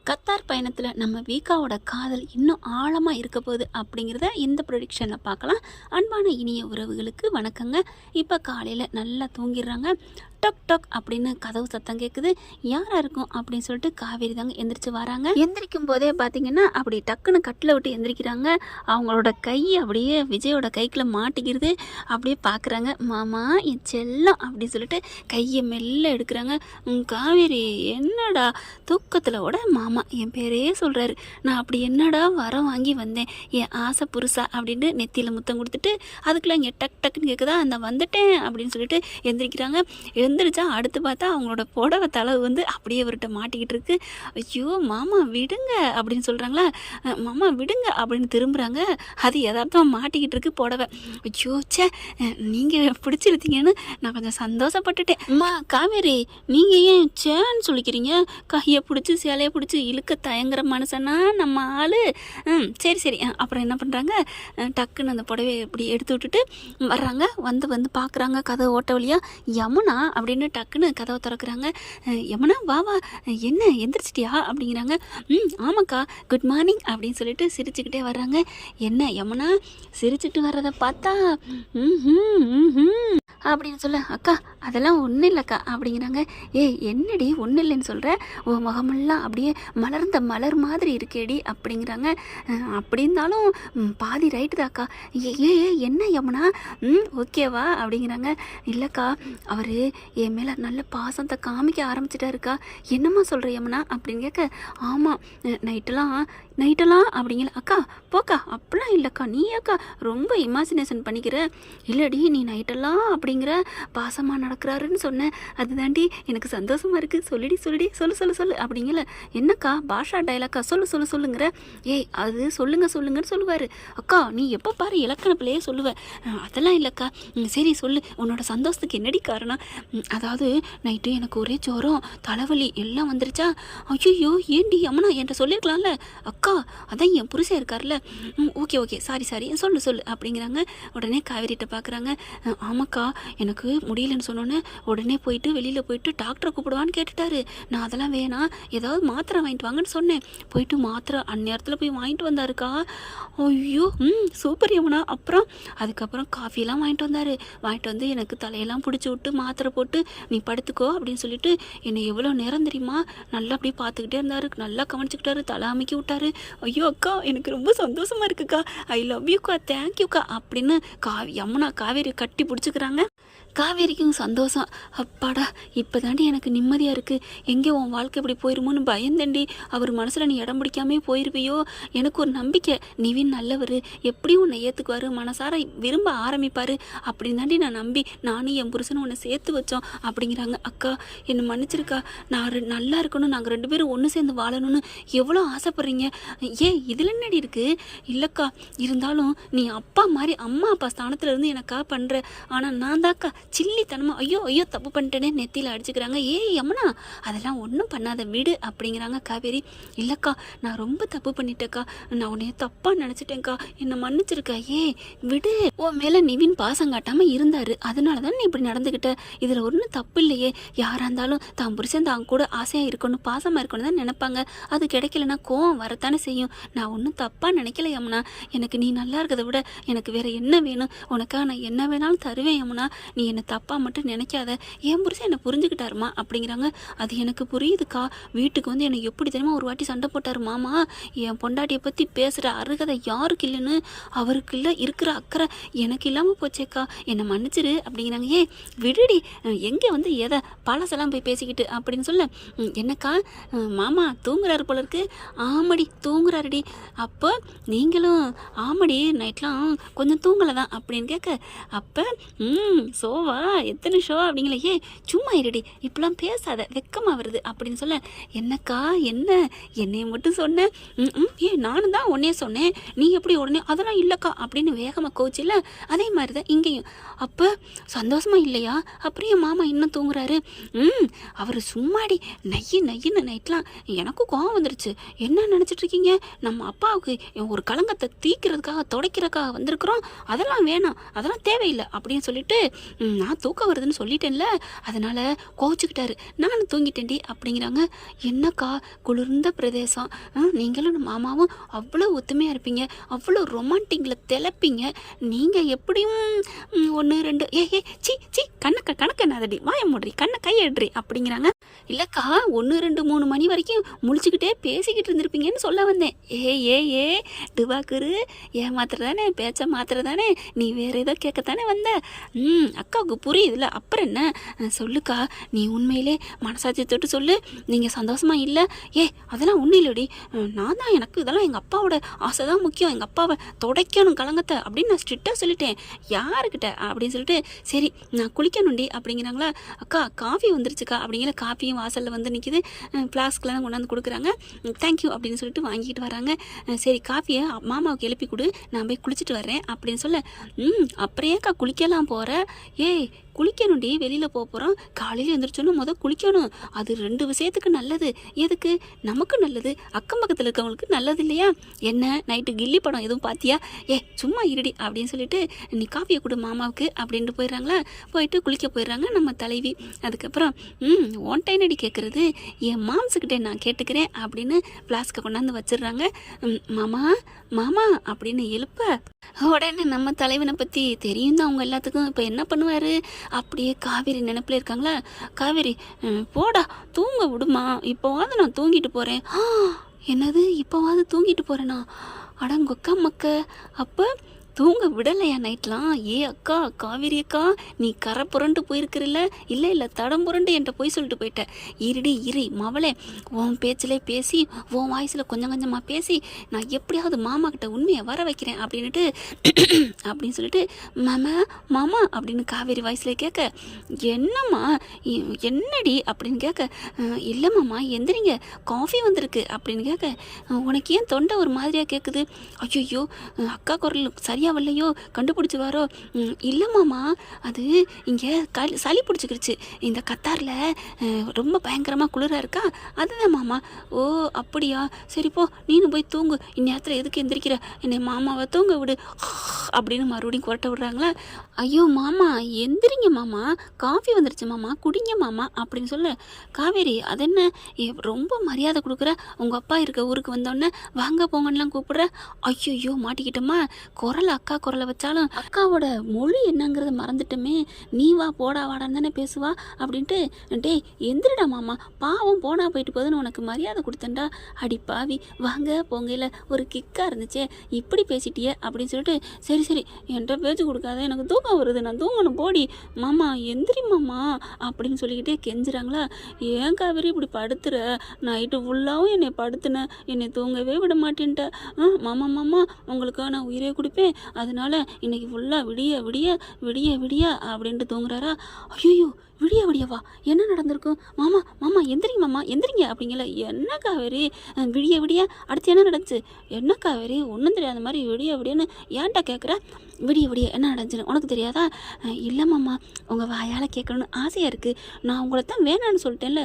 Qatar பயணத்தில் நம்ம வீக்காவோட காதல் இன்னும் ஆழமாக இருக்க போகுது அப்படிங்கிறத இந்த ப்ரொடிக்ஷனில் பார்க்கலாம். அன்பான இனிய உறவுகளுக்கு வணக்கங்க. இப்போ காலையில் நல்லா தூங்கிடுறாங்க. டொக் டொக் அப்படின்னு கதவு சத்தம் கேட்குது. யாராக இருக்கும் அப்படின்னு சொல்லிட்டு காவேரி தாங்க எந்திரிச்சு வராங்க. எந்திரிக்கும் போதே பார்த்தீங்கன்னா அப்படி டக்குன்னு கட்டில் விட்டு எந்திரிக்கிறாங்க. அவங்களோட கை அப்படியே விஜயோட கைக்குள்ள மாட்டிக்கிறது. அப்படியே பார்க்குறாங்க. மாமா என் செல்லம் அப்படின்னு சொல்லிட்டு கையை மெல்ல எடுக்கிறாங்க. காவேரி என்னடா தூக்கத்தில் விட மாமா என் பேரே சொல்கிறாரு. நான் அப்படி என்னடா வரம் வாங்கி வந்தேன் என் ஆசை புருஷா அப்படின்ட்டு நெத்தியில் முத்தம் கொடுத்துட்டு அதுக்குள்ளே இங்கே டக் டக்குன்னு கேட்குதா. அந்த வந்துட்டேன் அப்படின்னு சொல்லிட்டு எந்திரிக்கிறாங்க. எந்திரிச்சா அடுத்து பார்த்தா அவங்களோட புடவை தளவு வந்து அப்படியே அவர்கிட்ட மாட்டிக்கிட்டு இருக்கு. ஐயோ மாமா விடுங்க அப்படின்னு சொல்கிறாங்களா. மாமா விடுங்க அப்படின்னு திரும்புகிறாங்க. அது யதார்த்தமாக மாட்டிக்கிட்டு இருக்கு புடவை. ஐயோ சே நீங்கள் பிடிச்சிருத்தீங்கன்னு நான் கொஞ்சம் சந்தோஷப்பட்டுட்டேன். அம்மா காவேரி நீங்கள் ஏன் சேன்னு சொல்லிக்கிறீங்க? கையை பிடிச்சி சேலையை பிடிச்சி இழுக்க தயங்குற மனுஷனா நம்ம ஆள். சரி சரி. அப்புறம் என்ன பண்ணுறாங்க, டக்குன்னு அந்த புடவையை இப்படி எடுத்து விட்டுட்டு வர்றாங்க. வந்து பார்க்குறாங்க கதவு ஓட்ட வழியாக. யமுனா அப்படின்னு டக்குன்னு கதவை திறக்கிறாங்க. யமுனா வா வா, என்ன எந்திரிச்சிட்டியா அப்படிங்கிறாங்க. ஆமாக்கா குட் மார்னிங் அப்படின்னு சொல்லிட்டு சிரிச்சுக்கிட்டே வர்றாங்க. என்ன யமுனா சிரிச்சுட்டு வர்றதை பார்த்தா அப்படின்னு சொல்ல, அக்கா அதெல்லாம் ஒன்றும் இல்லைக்கா அப்படிங்கிறாங்க. என்னடி ஒன்றும் இல்லைன்னு சொல்கிற? ஓ முகமெல்லாம் அப்படியே மலர்ந்த மலர் மாதிரி இருக்கேடி அப்படிங்கிறாங்க. அப்படி இருந்தாலும் பாதி ரைட்டு தாக்கா. என்ன யமுனா ஓகேவா அப்படிங்கிறாங்க. இல்லைக்கா அவர் என் மேலே நல்ல பாசத்தை காமிக்க ஆரம்பிச்சிட்டாருக்கா. என்னம்மா சொல்கிற யமுனா அப்படின்னு கேட்க, ஆமாம் நைட்டெல்லாம் அப்படிங்கிற. அக்கா போக்கா அப்படிலாம் இல்லைக்கா, நீ அக்கா ரொம்ப இமேஜினேஷன் பண்ணிக்கிற. இல்லடி நீ நைட்டெல்லாம் அப்படிங்கிற பாசமாக நடக்கிறாருன்னு சொன்னேன். அதுதாண்டி எனக்கு சந்தோஷமாக இருக்குது. சொல்லுடி சொல்லு அப்படிங்கல. என்னக்கா பாஷா டைலாக்கா சொல்லுங்கிற. அது சொல்லுங்கன்னு சொல்லுவார். அக்கா நீ எப்போ பாரு இலக்கணப்பிலேயே சொல்லுவேன். அதெல்லாம் இல்லைக்கா. சரி சொல்லு, உன்னோட சந்தோஷத்துக்கு என்னடி காரணம்? அதாவது நைட்டு எனக்கு ஒரே ஜோரம் தலைவலி எல்லாம் வந்துருச்சா. ஐயோ ஏண்டி அம்மனா என்கிட்ட சொல்லியிருக்கலாம்ல. அக்கா அதான் என் புருஷன் இருக்கார்ல. ஓகே சாரி சொல்லு அப்படிங்கிறாங்க. உடனே காவேரிட்ட பார்க்குறாங்க. ஆமாக்கா எனக்கு முடியலன்னு சொன்னோன்னே உடனே போயிட்டு வெளியில் போயிட்டு டாக்டரை கூப்பிடுவான்னு கேட்டுட்டாரு. நான் அதெல்லாம் வேணாம், ஏதாவது மாத்திரை வாங்கிட்டு வாங்கன்னு சொன்னேன். போயிட்டு மாத்திரை அந்நேரத்தில் போய் வாங்கிட்டு வந்தாருக்கா. ஐயோ சூப்பர் யமுனா. அதுக்கப்புறம் காஃபியெல்லாம் வாங்கிட்டு வந்து எனக்கு தலையெல்லாம் பிடிச்சி விட்டு மாத்திரை போட்டு நீ படுத்துக்கோ அப்படின்னு சொல்லிட்டு என்னை எவ்வளோ நேரம் தெரியுமா நல்லா அப்படியே பார்த்துக்கிட்டே இருந்தாரு. நல்லா கவனிச்சுக்கிட்டாரு, தலை அமைக்கி விட்டாரு. ஐயோ அக்கா எனக்கு ரொம்ப சந்தோஷமா இருக்குக்கா, ஐ லவ் யூக்கா, தேங்க்யூக்கா அப்படின்னு யமுனா காவேரி கட்டி பிடிச்சிக்கிறாங்க. காவேரிக்கும் சந்தோஷம். அப்பாடா இப்போ தாண்டி எனக்கு நிம்மதியாக இருக்குது. எங்கே உன் வாழ்க்கை இப்படி போயிருமோன்னு பயந்தண்டி. அவர் மனசில் நீ இடம் பிடிக்காமே போயிருப்பியோ. எனக்கு ஒரு நம்பிக்கை, நிவின் நல்லவர், எப்படியும் உன்னை ஏற்றுக்குவார், மனசார விரும்ப ஆரம்பிப்பார் அப்படின்னு தாண்டி நான் நம்பி நானும் என் புருஷனும் உன்னை சேர்த்து வச்சோம் அப்படிங்கிறாங்க. அக்கா என்னை மன்னிச்சிருக்கா, நான் நல்லா இருக்கணும், நாங்கள் 2 பேரும் ஒன்று சேர்ந்து வாழணும்னு எவ்வளோ ஆசைப்பட்றீங்க. இதில் என்னடி இருக்குது? இல்லைக்கா இருந்தாலும் நீ அப்பா மாதிரி அம்மா அப்பா ஸ்தானத்தில் இருந்து எனக்கா பண்ணுற. ஆனால் நான் தாக்கா சில்லித்தனமா ஐயோ தப்பு பண்ணிட்டேனே நெத்தியில் அடிச்சுக்கிறாங்க. யமுனா அதெல்லாம் ஒன்றும் பண்ணாத விடு அப்படிங்கிறாங்க காவேரி. இல்லைக்கா நான் ரொம்ப தப்பு பண்ணிட்டேக்கா, நான் உன்னைய தப்பாக நினச்சிட்டேங்க்கா, என்னை மன்னிச்சிருக்கா. விடு. உன் மேலே நிவின் பாசம் காட்டாமல் இருந்தார், அதனால தான் நீ இப்படி நடந்துக்கிட்ட. இதில் ஒன்றும் தப்பு இல்லையே. யாராக இருந்தாலும் தான் புருஷன் தான் கூட ஆசையாக இருக்கணும் பாசமாக இருக்கணும் தான் நினைப்பாங்க. அது கிடைக்கலன்னா கோவம் வரத்தானே செய்யும். நான் ஒன்றும் தப்பாக நினைக்கல யமுனா. எனக்கு நீ நல்லா இருக்கிறத விட எனக்கு வேற என்ன வேணும்? உனக்காக நான் என்ன வேணாலும் தருவேன் யமுனா. நீ என்னை தப்பாக மட்டும் நினைக்காத. என் புருஷன் என்னை புரிஞ்சுக்கிட்டாருமா அப்படிங்கிறாங்க. அது எனக்கு புரியுதுக்கா. வீட்டுக்கு வந்து என்னை எப்படி தெரியுமா ஒரு வாட்டி சண்டை போட்டார் மாமா. என் பொண்டாட்டியை பற்றி பேசுகிற அருகதை யாருக்கு இல்லைன்னு அவருக்கு இல்லை, இருக்கிற அக்கறை எனக்கு இல்லாமல் போச்சேக்கா, என்னை மன்னிச்சிரு அப்படிங்கிறாங்க. விடுடி, எங்கே வந்து எதை பழசெல்லாம் போய் பேசிக்கிட்டு அப்படின்னு சொல்ல. என்னக்கா மாமா தூங்குறாரு போல இருக்கு. ஆமாடி தூங்குறாருடி. அப்போ நீங்களும் ஆமாடி நைட்லாம் கொஞ்சம் தூங்கலை தான் அப்படின்னு கேட்க, அப்போ ஷோவா எத்தனை ஷோ அப்படிங்களே. சும்மா இருடி, இப்பெல்லாம் பேசாத, வெக்கமாக வருது அப்படின்னு சொல்ல. என்னக்கா என்ன என்னைய மட்டும் சொன்னேன்? நானும் தான் உன்னையே சொன்னேன், நீ எப்படி உடனே அதெல்லாம் இல்லைக்கா அப்படின்னு வேகமாக கோச்சில்ல. அதே மாதிரி தான் இங்கேயும். அப்போ சந்தோஷமா இல்லையா? அப்புறம் மாமா இன்னும் தூங்குறாரு. அவர் சும்மாடி நையின்னு நைட்லாம் எனக்கும் கோவம் வந்துருச்சு. என்ன நினச்சிட்டு இருக்கீங்க? நம்ம அப்பாவுக்கு ஒரு களங்கத்தை தீக்கிறதுக்காக துடைக்கிறதுக்காக வந்திருக்கிறோம். அதெல்லாம் வேணாம், அதெல்லாம் தேவையில்லை அப்படின்னு சொல்லிட்டு நான் தூக்கம் வருதுன்னு சொல்லிட்டேன்ல, அதனால் கோவிச்சுக்கிட்டாரு, நான் தூங்கிட்டேன்டி அப்படிங்கிறாங்க. என்னக்கா குளிர்ந்த பிரதேசம், நீங்களும் மாமாவும் அவ்வளோ ஒத்துமையாக இருப்பீங்க, அவ்வளோ ரொமான்டிக்கில் திளப்பீங்க, நீங்கள் எப்படியும் 1 2 சி சி கணக்க நாதடி வாய மூடுறி கண்ணை கையெடுறி அப்படிங்கிறாங்க. இல்லைக்கா 1 2 3 மணி வரைக்கும் முழிச்சுக்கிட்டே பேசிக்கிட்டு இருந்திருப்பீங்கன்னு சொல்ல வந்தேன். ஏ டுபாக்குரு ஏமாத்துறதானே, பேச்ச மாத்துறதானே, நீ வேற ஏதோ கேட்கத்தானே வந்த. அக்காவுக்கு புரியுதுல்ல, அப்புறம் என்ன சொல்லுக்கா, நீ உண்மையிலே மனசாட்சி தொட்டு சொல்லு, நீங்கள் சந்தோஷமா இல்லை. அதெல்லாம் ஒன்றும் இல்லடி, நான் தான், எனக்கு இதெல்லாம் எங்கள் அப்பாவோட ஆசை தான் முக்கியம், எங்கள் அப்பாவை துடைக்கணும் கலங்கத்தை அப்படின்னு நான் ஸ்ட்ரிக்டாக சொல்லிட்டேன். யாருக்கிட்ட அப்படின்னு சொல்லிட்டு, சரி நான் குளிக்கணுண்டி அப்படிங்கிறாங்களா. அக்கா காஃபி வந்துருச்சுக்கா அப்படிங்கிற, காஃபியும் வாசலில் வந்து நிற்கிது, ஃப்ளாஸ்க்லாம் கொண்டாந்து கொடுக்குறாங்க. தேங்க்யூ அப்படின்னு சொல்லிட்டு வாங்கிக்கிட்டு வராங்க. சரி காஃபியை மாமாவுக்கு எழுப்பி கொடு, நான் போய் குளிச்சுட்டு வரேன் அப்படின்னு சொல்ல, அப்புறம் ஏக்கா குளிக்கலாம் போகிற, குளிக்கணும்டி, வெளியில் போகிறோம், காலையில் எழுந்திரிச்சோன்னு குளிக்கணும், அது 2 விஷயத்துக்கு நல்லது. எதுக்கு? நமக்கு நல்லது, அக்கம் பக்கத்தில் இருக்கவங்களுக்கு நல்லது இல்லையா? என்ன நைட்டு கில்லி படம் எதுவும் பார்த்தியா? சும்மா இருடி அப்படின்னு சொல்லிட்டு, நீ காஃபியை கொடு மாமாவுக்கு அப்படின்ட்டு போயிடுறாங்களா. போயிட்டு குளிக்க போயிடுறாங்க நம்ம தலைவி. அதுக்கப்புறம் ஒன் டைம் அடி கேட்குறது, என் மாம்ஸுக்கிட்டே நான் கேட்டுக்கிறேன் அப்படின்னு ஃப்ளாஸ்கை கொண்டாந்து வச்சிடுறாங்க. மாமா மாமா அப்படின்னு எழுப்ப, உடனே நம்ம தலைவனை பற்றி தெரியும் தான் அவங்க எல்லாத்துக்கும். இப்போ என்ன பண்ணுவார்? அப்படியே காவேரி நினைப்பில் இருக்காங்களா. காவேரி போடா தூங்க விடுமா, இப்போவாது நான் தூங்கிட்டு போகிறேன். என்னது இப்போவாது தூங்கிட்டு போகிறேனா? அடங்கொக்கா மக்க, அப்போ தூங்க விடலையா நைட்லாம்? அக்கா காவேரி அக்கா, நீ கரை புரண்டு போயிருக்கிறல்ல, இல்லை தடம் புரண்டு என்கிட்ட போய் சொல்லிட்டு போயிட்ட. இரு மவளே, உன் பேச்சிலே பேசி, உன் வாய்ஸில் கொஞ்சம் கொஞ்சமாக பேசி, நான் எப்படியாவது மாமா கிட்ட உண்மையை வர வைக்கிறேன் அப்படின்ட்டு அப்படின்னு சொல்லிட்டு, மாமா அப்படின்னு காவேரி வாய்ஸில் கேட்க, என்னம்மா என்னடி அப்படின்னு கேட்க, இல்லை மாமா எந்திரிங்க, காஃபி வந்திருக்கு அப்படின்னு கேட்க, உனக்கு ஏன் தொண்டை ஒரு மாதிரியாக கேட்குது? ஐயோ அக்கா குரல் சரி வரலையோ, கண்டுபிடிச்சிவாரோ? இல்லை மாமா, அது இங்கே சளி பிடிச்சிக்கிருச்சு, இந்த கத்தாரில் ரொம்ப பயங்கரமாக குளிராக இருக்கா, அதுதான் மாமா. ஓ அப்படியா, சரிப்போ நீனும் போய் தூங்கு, இந்நேரத்தில் எதுக்கு எந்திரிக்கிற, என்னை மாமாவை தூங்க விடு அப்படின்னு மறுபடியும் குரட்ட விடுறாங்களா. ஐயோ மாமா எந்திரிங்க மாமா, காஃபி வந்துருச்சு மாமா, குடிங்க மாமா அப்படின்னு சொல்ல, காவேரி அது என்ன ரொம்ப மரியாதை கொடுக்குற, உங்கள் அப்பா இருக்க ஊருக்கு வந்தோடனே வாங்க போங்கன்னெலாம் கூப்பிடுற. ஐயோ மாட்டிக்கிட்டோமா, குரல் அக்கா குரலை வச்சாலும் அக்காவோட மொழி என்னங்கிறத மறந்துட்டோமே, நீ வா போடா வாடான்னு தானே பேசுவா அப்படின்ட்டு, டேய் எந்திரிடா மாமா, பாவம் போனா போயிட்டு போதுன்னு உனக்கு மரியாதை கொடுத்தேன்டா, அடி பாவி வாங்க போங்கையில் ஒரு கிக்காக இருந்துச்சே, இப்படி பேசிட்டியே அப்படின்னு சொல்லிட்டு, சரி என்கிட்ட பேச்சு கொடுக்காத, எனக்கு தூக்கம் வருது, நான் தூங்கணும் போடி, மாமா எந்திரி மாமா அப்படின்னு சொல்லிக்கிட்டே கெஞ்சுறாங்களா. ஏன் காவேரி இப்படி படுத்துற, நைட்டு ஃபுல்லாகவும் என்னை படுத்துனேன், என்னை தூங்கவே விட மாட்டேன்ட்ட, மாமா உங்களுக்காக நான் உயிரே கொடுப்பேன், அதனால இன்னைக்கு ஃபுல்லாக விடிய அப்படின்ட்டு தூங்குறாரா. ஐயோ விடியவா, என்ன நடந்திருக்கும்? மாமா எந்திரிங்க அப்படிங்கல. என்ன காவேரி விடிய அடுத்து என்ன நடந்துச்சு? என்ன காவேரி ஒன்றும் தெரியாத மாதிரி விடியன்னு ஏன்டா கேட்குற? விடிய என்ன நடந்துச்சுன்னு உனக்கு தெரியாதா? இல்லை மாமா, உங்கள் வாயால் கேட்கணுன்னு ஆசையாக இருக்குது, நான் உங்களை தான் வேணான்னு சொல்லிட்டேன்ல.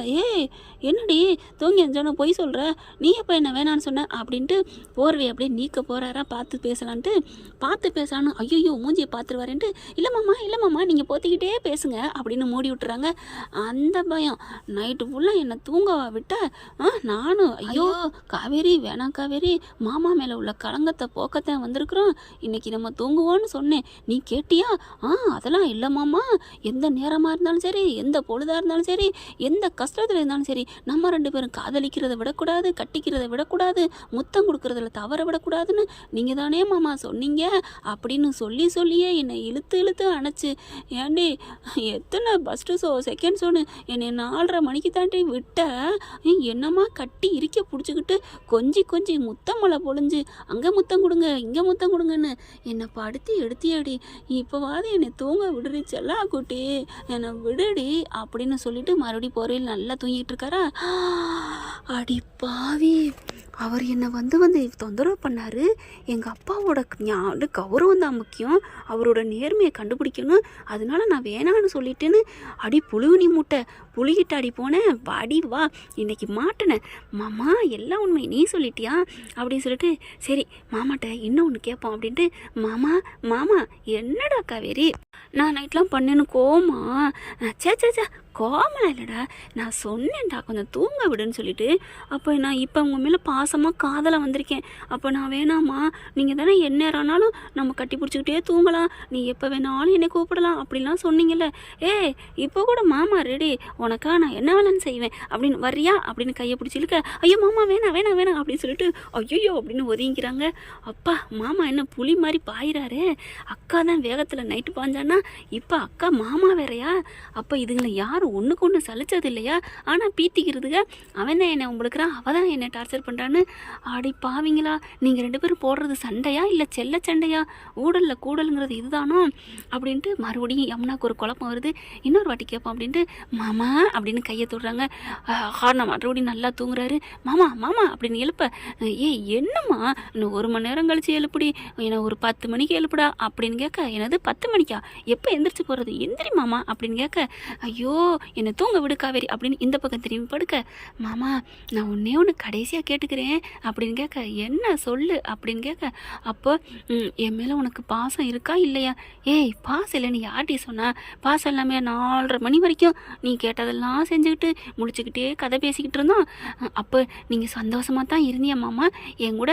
என்னடி தூங்கி எஞ்சோன்னு பொய் சொல்கிற, நீ எப்போ என்ன வேணான்னு சொன்ன அப்படின்ட்டு போர்வை அப்படியே நீக்க போகிறாரா, பார்த்து பேசலான்னு. ஐயோ மூஞ்சியை பார்த்துருவாரேன்ட்டு, இல்லை மாமா நீங்கள் போத்திக்கிட்டே பேசுங்க அப்படின்னு மூடி விட்டுறாங்க. அந்த பயம் நைட்டு ஃபுல்லாக என்னை தூங்கவா விட்ட? நானும் ஐயோ காவேரி வேணாம் காவேரி, மாமா மேலே உள்ள களங்கத்தை போக்கத்தான் வந்திருக்கிறோம், இன்னைக்கு நம்ம தூங்குவோன்னு சொன்னேன், நீ கேட்டியா? அதெல்லாம் இல்லை மாமா, எந்த நேரமாக இருந்தாலும் சரி, எந்த பொழுதாக இருந்தாலும் சரி, எந்த கஷ்டத்தில் இருந்தாலும் சரி, நம்ம 2 பேரும் காதலிக்கிறத விடக்கூடாது, கட்டிக்கிறத விடக்கூடாது, முத்தம் கொடுக்குறதுல தவற விடக்கூடாதுன்னு நீங்கள் தானே மாமா சொன்னீங்க அப்படின்னு சொல்லியே என்னை இழுத்து அணைச்சி, ஏண்டி எத்தனை ஃபஸ்ட்டு ஷோ செகண்ட் ஷோன்னு என்னை 4:30 மணிக்கு தாண்டி விட்ட, என்னம்மா கட்டி இருக்க பிடிச்சிக்கிட்டு கொஞ்சி முத்தமலை பொழிஞ்சு அங்கே முத்தம் கொடுங்க இங்கே முத்தம் கொடுங்கன்னு என்னை படுத்தி எடுத்தியாடி, இப்போவாது என்னை தூங்க விடுறி செல்லா குட்டி, என்னை விடுடி அப்படின்னு சொல்லிட்டு மறுபடியும் போறையில் நல்லா தூங்கிட்டு இருக்காரா. அடி பாவி, அவர் என்னை வந்து தொந்தரவு பண்ணார், எங்கள் அப்பாவோட கௌரவம் தான் முக்கியம், அவரோட நேர்மையை கண்டுபிடிக்கணும், அதனால நான் வேணான்னு சொல்லிட்டேன்னு அடி புழுவினி மூட்டை புளிகிட்ட அடி போனேன், வாடி வா இன்னைக்கு மாட்டினேன் மாமா, எல்லாம் உண்மை நீ சொல்லிட்டியா அப்படின்னு சொல்லிட்டு, சரி மாமாட்ட இன்னும் ஒன்று கேட்போம் அப்படின்ட்டு, மாமா என்னடா காவேரி நான் நைட்லாம் பண்ணேன்னு கோமா? சே சே சே, கோமலாம் இல்லைடா, நான் சொன்னேன்டா கொஞ்சம் தூங்க விடுன்னு சொல்லிட்டு. அப்போ நான் இப்போ உங்கள் மேலே பாசமாக காதலாக வந்திருக்கேன். அப்போ நான் வேணாமா, நீங்கள் தானே எந்நேரம்னாலும் நம்ம கட்டி பிடிச்சிக்கிட்டே தூங்கலாம், நீ எப்போ வேணாலும் என்னை கூப்பிடலாம் அப்படிலாம் சொன்னீங்கல்ல. ஏய் இப்போ கூட மாமா ரெடி, உனக்கா நான் என்ன வேலைன்னு செய்வேன் அப்படின்னு வர்றியா அப்படின்னு கையை பிடிச்சி இழுக்க, ஐயோ மாமா வேணாம் வேணாம் வேணாம் அப்படின்னு சொல்லிட்டு ஐயோ அப்படின்னு ஒதுங்கிக்கிறாங்க. அப்பா மாமா என்ன புலி மாதிரி பாயிறாரு, அக்கா தான் வேகத்தில் நைட்டு பாஞ்சான்னா இப்போ அக்கா மாமா வேறையா? அப்போ இதுங்களை யாரும் ஒன்றுக்கு ஒன்று சலிச்சது இல்லையா? ஆனால் பீத்திக்கிறதுங்க அவன் தான் என்னை உங்களுக்குறான், அவள் தான் என்னை டார்ச்சர் பண்ணுறான்னு. ஆடி பாவீங்களா, நீங்கள் 2 பேரும் போடுறது சண்டையா இல்லை செல்ல சண்டையா? ஊடலில் கூடலுங்கிறது இதுதானோ அப்படின்ட்டு மறுபடியும் யமுனாக்கு ஒரு குழப்பம் வருது. இன்னொரு வாட்டி கேட்போம் அப்படின்ட்டு மாமா அப்படின்னு கையை தொடுறாங்க. நான் மறுபடியும் நல்லா தூங்குறாரு. மாமா மாமா அப்படின்னு எழுப்ப, ஏய் என்னம்மா இன்னும் 1 மணி நேரம் கழிச்சு எழுப்புடி, என்னை ஒரு 10 மணிக்கு எழுப்புடா அப்படின்னு கேட்க, எனது 10 மணிக்கா, எப்போ எந்திரிச்சு போகிறது, எந்திரி மாமா அப்படின்னு கேட்க, ஐயோ என்னை தூங்க விடு காவேரி அப்படின்னு இந்த பக்கம் திரும்பி படுக்க, மாமா நான் ஒன்றே ஒன்று கடைசியாக கேட்டுக்கிறேன் அப்படின்னு கேட்க, என்ன சொல்லு அப்படின்னு கேட்க, அப்போ என் மேலே உனக்கு பாசம் இருக்கா இல்லையா? ஏய் பாசம் இல்லைன்னு யார்கிட்ட சொன்னா? பாசம் எல்லாமே 4:30 மணி வரைக்கும் நீ கேட்டதெல்லாம் செஞ்சுக்கிட்டு முடிச்சுக்கிட்டே கதை பேசிக்கிட்டு இருந்தோம். அப்போ நீங்கள் சந்தோஷமாக தான் இருந்தியா மாமா என் கூட?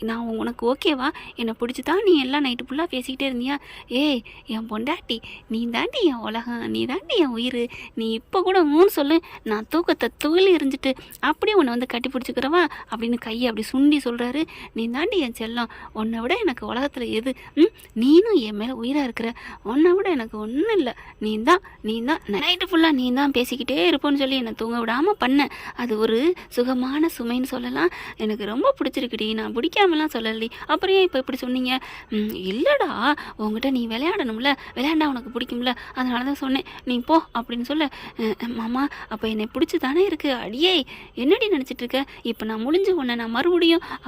நான் உனக்கு ஓகேவா? என்னை பிடிச்சி தான் நீ எல்லாம் நைட்டு ஃபுல்லாக பேசிக்கிட்டே இருந்தியா? ஏய் என் பொண்டாட்டி, நீ தாண்டி என் உலகம், நீ தாண்டி என் உயிர், நீ இப்போ கூட மூணு சொல்லு, நான் தூக்கத்தை துகளி எரிஞ்சிட்டு அப்படியே உன்னை வந்து கட்டி பிடிச்சிக்கிறவா அப்படின்னு கையை அப்படி சுண்டி சொல்கிறாரு. நீ தாண்டி என் செல்லம், உன்னை விட எனக்கு உலகத்தில் எது? நீனும் என் மேலே உயிராக இருக்கிற, உன்னை விட எனக்கு ஒன்றும் இல்லை, நீ தான் நைட்டு ஃபுல்லாக நீ தான் பேசிக்கிட்டே இருப்போன்னு சொல்லி என்னை தூங்க விடாமல் பண்ண. அது ஒரு சுகமான சுமைன்னு சொல்லலாம். எனக்கு ரொம்ப பிடிச்சிருக்குடி, நான் பிடிக்காமலாம் சொல்லலடி. அப்புறம் ஏன் இப்போ இப்படி சொன்னீங்க? இல்லைடா உங்ககிட்ட நீ விளையாடணும்ல, விளையாண்டா உனக்கு பிடிக்கும்ல, அதனால தான் சொன்னேன், நீ போ அப்படின்னு சொல்ல, மாமா அப்போ என்னை பிடிச்சி தானே இருக்குது, அடியே என்னடி நினச்சிட்டு இருக்க? இப்போ நான் முடிஞ்சு உன்னை நான்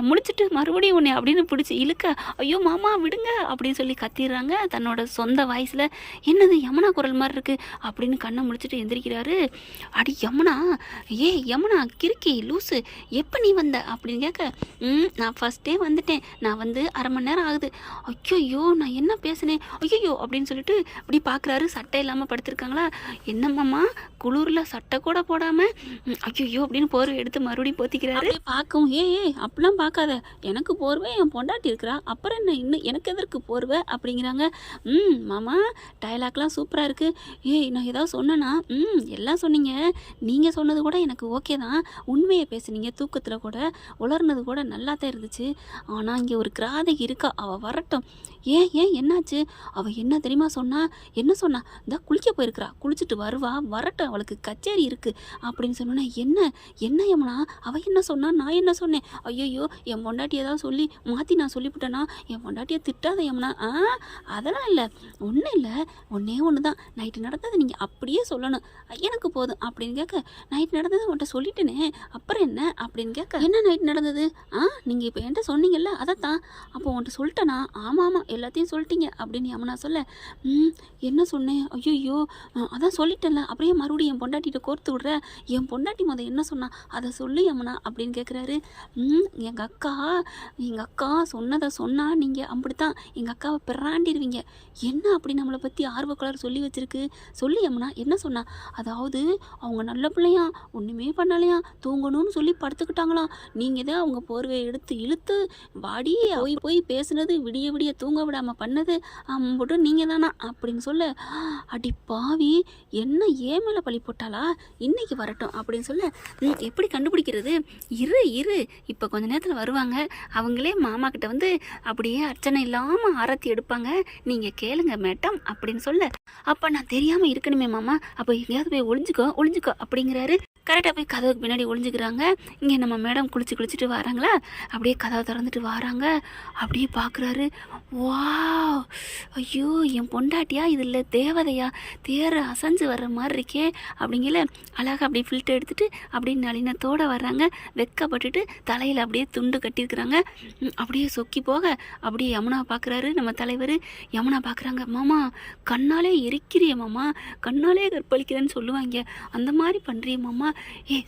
முடிச்சுட்டு மறுபடியும் உன்னை அப்படின்னு பிடிச்சி இழுக்க, ஐயோ மாமா விடுங்க அப்படின்னு சொல்லி கத்திடுறாங்க தன்னோட சொந்த வாய்ஸில். என்னது யமுனா குரல் மாதிரி இருக்குது அப்படின்னு கண்ணை முடிச்சுட்டு எந்திரிக்கிறாரு. அடி யமுனா, யமுனா கிறுக்கி லூஸு, எப்போ நீ வந்த அப்படின்னு கேட்க, நான் ஃபஸ்ட்டே வந்துட்டேன், நான் வந்து 1/2 மணி நேரம் ஆகுது. ஐயோ நான் என்ன பேசினேன், ஐயோ அப்படின்னு சொல்லிட்டு இப்படி பார்க்குறாரு. சட்டை இல்லாமல் படுத்திருக்காங்களா? என்னம்மாம்மா குளிரில் சட்டை கூட போடாமல் ஐயோ அப்படின்னு போர்வை எடுத்து மறுபடியும் போத்திக்கிறாரு. பார்க்கவும், அப்படிலாம் பார்க்காத, எனக்கு போர்வை என் பொண்டாட்டி இருக்கிறா, அப்புறம் என்ன இன்னும் எனக்கு எதற்கு போர்வை அப்படிங்கிறாங்க. மாமா டயலாக்லாம் சூப்பராக இருக்குது. நான் ஏதாவது சொன்னேன்னா? எல்லாம் சொன்னீங்க, நீங்கள் சொன்னது கூட எனக்கு ஓகே தான், உண்மையை பேசுனீங்க, தூக்கத்தில் கூட உலர்னது கூட நல்லா தான் இருந்துச்சு. ஆனால் இங்கே ஒரு கிராதகி இருக்கா, அவள் வரட்டும். ஏன் என்னாச்சு? அவள் என்ன தெரியுமா சொன்னா? என்ன சொன்னா? இந்த குளிக்க போயிருக்கிறா, குளிச்சுட்டு வரட்டும், அவளுக்கு கச்சேரி இருக்குது அப்படின்னு சொன்னோன்னே, என்ன யமுனா அவள் என்ன சொன்னா, நான் என்ன சொன்னேன்? ஐயோ என் பொண்டாட்டி ஏதாவது சொல்லி மாற்றி நான் சொல்லிவிட்டேன்னா, என் பொண்டாட்டியை திட்டாத யமுனா. அதெல்லாம் இல்லை, ஒன்றும் இல்லை, ஒன்று தான், நைட்டு நடந்தது நீங்கள் அப்படியே சொல்லணும், எனக்கு போதும் அப்படின்னு கேட்க, நைட் நடந்தது உன்ட்ட சொல்லிட்டேனே அப்புறம் என்ன அப்படின்னு கேட்க, என்ன நைட் நடந்தது? நீங்கள் இப்போ என்கிட்ட சொன்னீங்கல்ல, அதைத்தான், அப்போ உன்ட்ட சொல்லிட்டேனா? ஆமாம் எல்லாத்தையும் சொல்லிட்டீங்க அப்படின்னு யமுனா சொல்ல, என்ன சொன்னேன்? ஐயோ அதான் சொல்லிட்டேன்ல, அப்படியே மறுபடியும் என் பொண்டாட்டிகிட்ட கோர்த்து விடுற, என் பொண்டாட்டி என்ன சொன்னா அதை சொல்லு யமுனா அப்படின்னு கேட்குறாரு. எங்கள் அக்கா சொன்னதை சொன்னால் நீங்கள் அப்படித்தான் எங்கள் அக்காவை பிறாண்டிடுவீங்க. என்ன அப்படி நம்மளை பற்றி ஆர்வக்கலர் சொல்லி வச்சிருக்கு, சொல்லி யமுனா என்ன சொன்னா? அதாவது அவங்க நல்ல பிள்ளையா, ஒன்றுமே பண்ணலையா, தூங்கணும்னு சொல்லி படுத்துக்கிட்டாங்களாம், நீங்கள் தான் அவங்க போர்வையை எடுத்து இழுத்து வாடி போய் பேசுனது, விடிய தூங்க விடாமல் பண்ணது அம்புட்டு நீங்கள் தானா அப்படின்னு சொல்ல, அடி பாவி என்ன ஏன் மேலே பழி போட்டாளா, இன்னைக்கு வரட்டும் அப்படின்னு சொல்ல, எப்படி கண்டுபிடிக்கிறது? இரு இப்போ கொஞ்ச நேரத்தில் வருவாங்க, அவங்களே மாமா கிட்ட வந்து அப்படியே அர்ச்சனை இல்லாமல் ஆரத்தி எடுப்பாங்க, நீங்கள் கேளுங்க மேடம் அப்படின்னு சொல்ல, அப்போ நான் தெரியாமல் இருக்கணுமே மாமா, அப்போ எங்கேயாவது போய் ஒளிஞ்சுக்கோ அப்படிங்கிறாரு. கரெக்டாக போய் கதவுக்கு பின்னாடி ஒளிஞ்சுக்கிறாங்க. இங்கே நம்ம மேடம் குளிச்சுட்டு வராங்களா, அப்படியே கதவை திறந்துட்டு வராங்க. அப்படியே பார்க்குறாரு, வா ஐயோ என் பொண்டாட்டியா இதில் தேவதையா, தேர அசைஞ்சு வர்ற மாதிரி இருக்கே அப்படிங்கல அழகாக அப்படியே ஃபில்ட்டர் எடுத்துகிட்டு அப்படியே நளினத்தோடு வர்றாங்க. வெக்கப்பட்டுட்டு தலையில் அப்படியே துண்டு கட்டியிருக்கிறாங்க. அப்படியே சொக்கி போக அப்படியே யமுனா பார்க்குறாரு நம்ம தலைவர். யமுனா பார்க்குறாங்க, மாமா கண்ணாலே எரிக்கிறிய மாமா, கண்ணாலே கற்பழிக்கிறேன்னு சொல்லுவாங்க, அந்த மாதிரி பண்ணுறிய மாமா,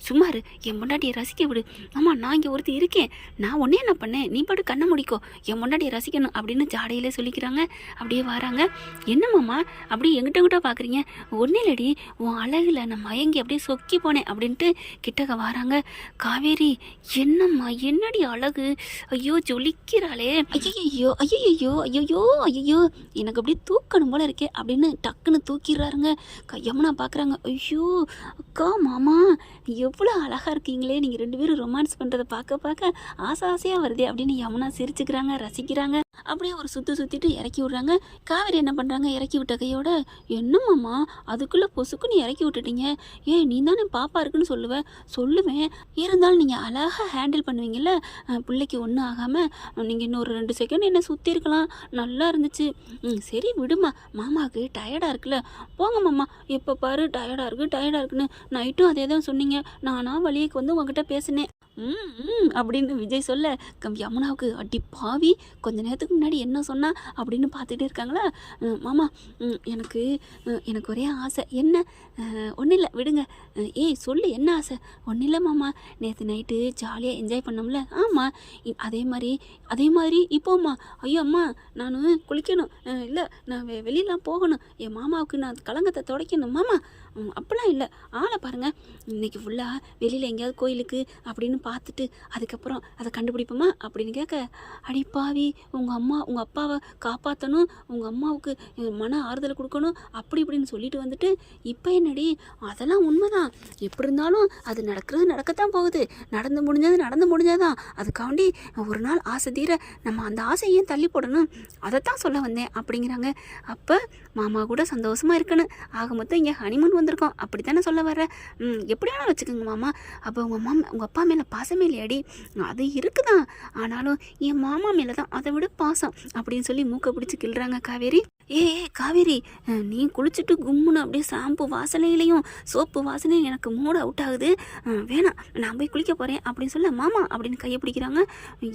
சும்மாரு, என் பொண்டாட்டியை ரசிக்க விடு. ஆமாம், நான் இங்கே ஒருத்தி இருக்கேன், நான் ஒன்றே என்ன பண்ணேன், நீ பாட்டு கண்ணை முடிக்கோ, என் பொண்டாட்டியை ரசிக்கணும் அப்படின்னு ஜாடையிலே சொல்லிக்கிறாங்க. அப்படியே வராங்க. என்னம்மாம்மா அப்படி எங்கிட்ட பார்க்குறீங்க? ஒன்றும் இல்லடி, உன் அழகில் நான் மயங்கி அப்படியே சொக்கி போனேன் அப்படின்ட்டு கிட்டக்க வராங்க. காவேரி, என்னம்மா என்னடி அழகு, ஐயோ ஜொலிக்கிறாளே, ஐயோ ஐயோ ஐயோ ஐயோ எனக்கு அப்படியே தூக்கணும் போல இருக்கே அப்படின்னு டக்குன்னு தூக்கிடுறாருங்க. யமுனா பார்க்குறாங்க. ஐயோ அக்கா, மாமா எவ்வளோ அழகாக இருக்கீங்களே, நீங்கள் 2 பேரும் ரொமான்ஸ் பண்ணுறதை பார்க்க ஆசையாக வருதே அப்படின்னு யமுனா சிரிச்சுக்கிறாங்க, ரசிக்கிறாங்க. அப்படியே ஒரு சுற்றிட்டு இறக்கி விட்றாங்க. காவேரி என்ன பண்ணுறாங்க, இறக்கி விட்ட கையோட, என்னம்மாம்மா அதுக்குள்ளே பொசுக்குன்னு இறக்கி விட்டுட்டீங்க, நீ தானே பாப்பா இருக்குன்னு சொல்லுவேன், இருந்தாலும் நீங்கள் அழகாக ஹேண்டில் பண்ணுவீங்கள்ல, பிள்ளைக்கு ஒன்றும் ஆகாமல் நீங்கள் இன்னொரு 2 செகண்ட் என்ன சுற்றி இருக்கலாம், நல்லா இருந்துச்சு. சரி விடுமா, மாமாவுக்கு டயர்டாக இருக்குல்ல, போங்க மாமா, எப்போ பாரு டயர்டாக இருக்குன்னு நைட்டும் அதே தான் சொன்னீங்க, நானா வழியக்கு வந்து உங்ககிட்ட பேசினேன் அப்படின்னு விஜய் சொல்ல, யமுனாவுக்கு அடி பாவி, கொஞ்ச நேரத்துக்கு முன்னாடி என்ன சொன்னா அப்படின்னு பார்த்துட்டே இருக்காங்களா. மாமா, எனக்கு ஒரே ஆசை. என்ன? ஒன்றும் இல்லை விடுங்க. சொல்லு, என்ன ஆசை? ஒன்றும் இல்லை மாமா, நேற்று நைட்டு ஜாலியாக என்ஜாய் பண்ணோம்ல. ஆமாம், அதே மாதிரி இப்போம்மா. ஐயோ அம்மா, நான் குளிக்கணும், இல்லை நான் வெளியெலாம் போகணும், என் மாமாவுக்கு நான் கலங்கத்தை துடைக்கணும். மாமா அப்படிலாம் இல்லை, ஆளை பாருங்கள், இன்றைக்கி ஃபுல்லாக வெளியில் எங்கேயாவது கோயிலுக்கு அப்படின்னு பார்த்துட்டு அதுக்கப்புறம் அதை கண்டுபிடிப்போமா அப்படின்னு கேட்க, அடிப்பாவி, உங்கள் அப்பாவை காப்பாற்றணும், உங்கள் அம்மாவுக்கு மன ஆறுதல் கொடுக்கணும் அப்படி இப்படின்னு சொல்லிட்டு வந்துட்டு இப்போ என்னடி, அதெல்லாம் உண்மைதான், எப்படி இருந்தாலும் அது நடக்கத்தான் போகுது, நடந்து முடிஞ்சதான், அதுக்காண்டி ஒரு நாள் ஆசை தீர நம்ம அந்த ஆசையும் தள்ளி போடணும், அதைத்தான் சொல்ல வந்தேன் அப்படிங்கிறாங்க. அப்போ மாமா கூட சந்தோஷமாக இருக்கணும், ஆக மொத்தம் இங்கே ஹனிமூன் வந்திருக்கோம் அப்படி தானே சொல்ல வர. எப்படியானு வச்சுக்கோங்க மாமா, அப்போ உங்கள் அப்பா மேலே பாசமே இல்லையாடி? அது இருக்குதான், ஆனாலும் என் மாமா மேலே தான் அதை விட பாசம் அப்படின்னு சொல்லி மூக்கை பிடிச்சி கிள்றாங்க காவேரி. காவேரி, நீ குளிச்சுட்டு கும்முன்னு அப்படியே ஷாம்பு வாசனையிலையும் சோப்பு வாசனையும் எனக்கு மூட அவுட் ஆகுது, வேணாம் நான் போய் குளிக்க போகிறேன் அப்படின்னு சொல்ல, மாமா அப்படின்னு கையை பிடிக்கிறாங்க.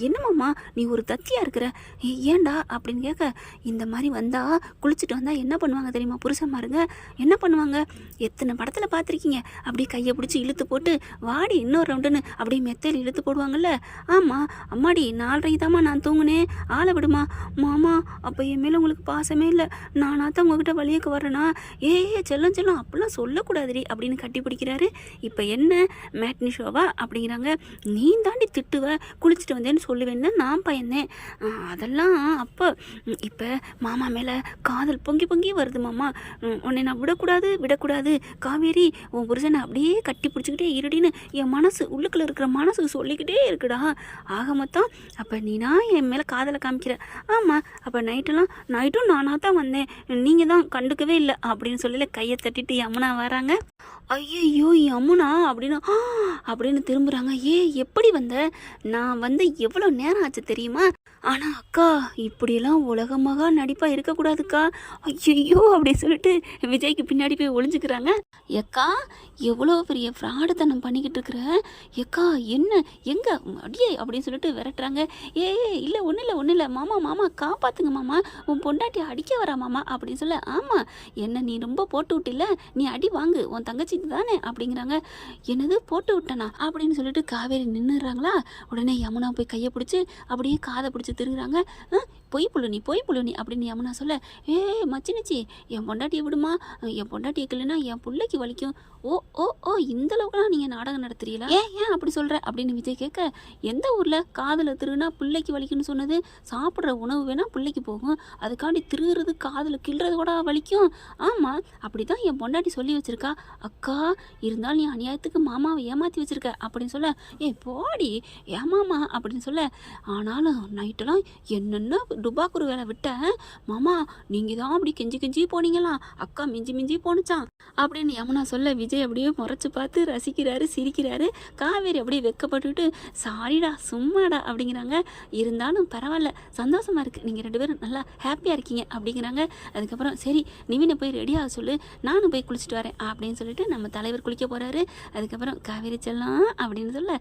என்ன மாமா நீ ஒரு தத்தியாக இருக்கிற, ஏண்டா அப்படின்னு கேட்க, இந்த மாதிரி வந்தால் குளிச்சுட்டு வந்தால் என்ன பண்ணுவாங்க தெரியுமா புருஷன்மாருங்க, என்ன பண்ணுவாங்க, எத்தனை படத்தில் பார்த்துருக்கீங்க, அப்படியே கையை பிடிச்சி இழுத்து போட்டு வாடி இன்னொரு ரவுண்டுன்னு அப்படியே மெத்தையில் இழுத்து போடுவாங்கல்ல. ஆமாம் அம்மாடி, 4:30 தாம்மா நான் தூங்குனேன், ஆளை விடுமா. மாமா அப்போ என் மேலே உங்களுக்கு பாசமே இல்லை, நானா தான் உங்ககிட்ட வழியக்கு வரேனா, செல்லம் அப்படிலாம் சொல்லக்கூடாதுடி அப்படின்னு கட்டி பிடிக்கிறாரு. இப்போ என்ன மேட்னி ஷோவா அப்படிங்கிறாங்க. நீ தாண்டி திட்டுவ, குளிச்சுட்டு வந்தேன்னு சொல்லுவேன்னு நான் பயந்தேன், அதெல்லாம் அப்போ. இப்போ மாமா மேலே காதல் பொங்கி வருது மாமா, உன்னை நான் விடக்கூடாது காவேரி, உன் புருஷனை அப்படியே கட்டி பிடிச்சிக்கிட்டே இருடின்னு என் மனசு உள்ளுக்குள்ள இருக்கிற மனசு சொல்லிக்கிட்டே இருக்குடா. ஆக மொத்தம் அப்போ நீனா என் மேலே காதலை காமிக்கிற. ஆமாம், அப்போ நைட்டும் நானாக தான் வந்தேன், நீங்கள் தான் கண்டுக்கவே இல்லை அப்படின்னு சொல்லல கையை தட்டிட்டு யமுனா வராங்க. ஐயோ யமுனா அப்படின்னு திரும்புகிறாங்க. எப்படி வந்த? நான் வந்து எவ்வளோ நேரம் ஆச்சு தெரியுமா? ஆனால் அக்கா இப்படியெல்லாம் உலகமாக நடிப்பாக இருக்கக்கூடாதுக்கா, ஐயோ அப்படின்னு சொல்லிட்டு விஜய்க்கு பின்னாடி போய் ஒளிஞ்சுக்கிறாங்க. ஏக்கா எவ்வளோ பெரிய ஃப்ராடுத்தனம் பண்ணிக்கிட்டு இருக்கிற ஏக்கா, என்ன எங்கே அடியே அப்படின்னு சொல்லிட்டு விரட்டுறாங்க. இல்லை ஒன்றும் இல்லை மாமா காப்பாற்றுங்க மாமா, உன் பொண்டாட்டி அடிக்க வரா மாமா அப்படின்னு சொல்ல, ஆமாம் என்ன நீ ரொம்ப போட்டு விட்டில்ல, நீ அடி வாங்கு, உன் தங்கச்சிக்கு தானே அப்படிங்கிறாங்க. என்னது போட்டு விட்டனா அப்படின்னு சொல்லிட்டு காவேரி நின்றுறாங்களா. உடனே யமுனா போய் கையை பிடிச்சி அப்படியே காதை பிடிச்சி திருங்குறாங்க. பொய் புள்ளு நீ அப்படின்னு யமுனா சொல்ல, மச்சினிச்சி என் பொண்டாட்டியை விடுமா, என் பொண்டாட்டியை கிள்ளுனா என் பிள்ளைக்கு வலிக்கும். ஓ இந்த அளவுக்குலாம் நீங்கள் நாடகம் நடத்துறீங்களா, ஏன் அப்படி சொல்கிற அப்படின்னு விஜய் கேட்க, எந்த ஊரில் காதில் திருனா பிள்ளைக்கு வலிக்குன்னு சொன்னது, சாப்பிட்ற உணவு வேணால் பிள்ளைக்கு போகும், அதுக்காண்டி திருகிறது காதில் கிள்றது கூட வலிக்கும். ஆமாம் அப்படி தான் என் பொண்டாட்டி சொல்லி வச்சுருக்கா. அக்கா இருந்தாலும் நீ அநியாயத்துக்கு மாமாவை ஏமாற்றி வச்சுருக்க அப்படின்னு சொல்ல, போடி ஏமாமா அப்படின்னு சொல்ல, ஆனாலும் நைட்டெல்லாம் என்னென்ன டுபாக்குரு வேலை விட்டேன் மாமா, நீங்கள் தான் அப்படி கெஞ்சி போனீங்களாம், அக்கா மிஞ்சி போனுச்சான் அப்படின்னு யமுனா சொல்ல, விஜய் அப்படியே முறைச்சி பார்த்து ரசிக்கிறாரு, சிரிக்கிறாரு. காவேரி அப்படியே வெக்கப்பட்டுட்டு, சாரிடா சும்மாடா அப்படிங்கிறாங்க. இருந்தாலும் பரவாயில்ல, சந்தோஷமாக இருக்குது, நீங்கள் 2 பேரும் நல்லா ஹாப்பியாக இருக்கீங்க அப்படிங்கிறாங்க. அதுக்கப்புறம் சரி நிவினை போய் ரெடியாக சொல்லு, நானும் போய் குளிச்சுட்டு வரேன் அப்படின்னு சொல்லிட்டு நம்ம தலைவர் குளிக்க போகிறாரு. அதுக்கப்புறம் காவேரி செல்லம் அப்படின்னு சொல்ல,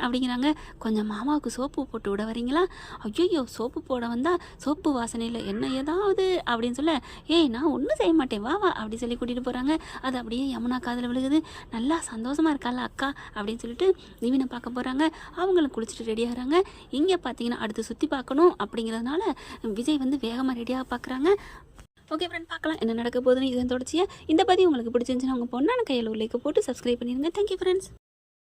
அப்படிங்கிறாங்க. கொஞ்சம் மாமாவுக்கு சோப்பு போட்டு விட வரீங்களா? ஐயோ சோப்பு போட வந்தால் சோப்பு வாசனையில் என்ன ஏதாவது அப்படின்னு சொல்ல, ஏய் நான் ஒன்றும் செய்ய மாட்டேன் வா வா அப்படி சொல்லி கூட்டிகிட்டு போகிறாங்க. அது அப்படியே யமுனா காதில் விழுகுது. நல்லா சந்தோஷமாக இருக்கால அக்கா அப்படின்னு சொல்லிட்டு நிவினை பார்க்க போகிறாங்க. அவங்களும் குளிச்சுட்டு ரெடி ஆகிறாங்க. இங்கே பார்த்தீங்கன்னா அடுத்து சுற்றி பார்க்கணும் அப்படிங்கிறதுனால விஜய் வந்து வேகமாக ரெடியாக பார்க்குறாங்க. ஓகே ஃப்ரெண்ட், பார்க்கலாம் என்ன நடக்க போகுதுன்னு. இதன் தொடர்ச்சியாக இந்த பதிவு உங்களுக்கு பிடிச்சிருந்துச்சுன்னா உங்கள் பொண்ணான கையில் லைக் போட்டு சப்ஸ்கிரைப் பண்ணிடுங்க. Thank you friends.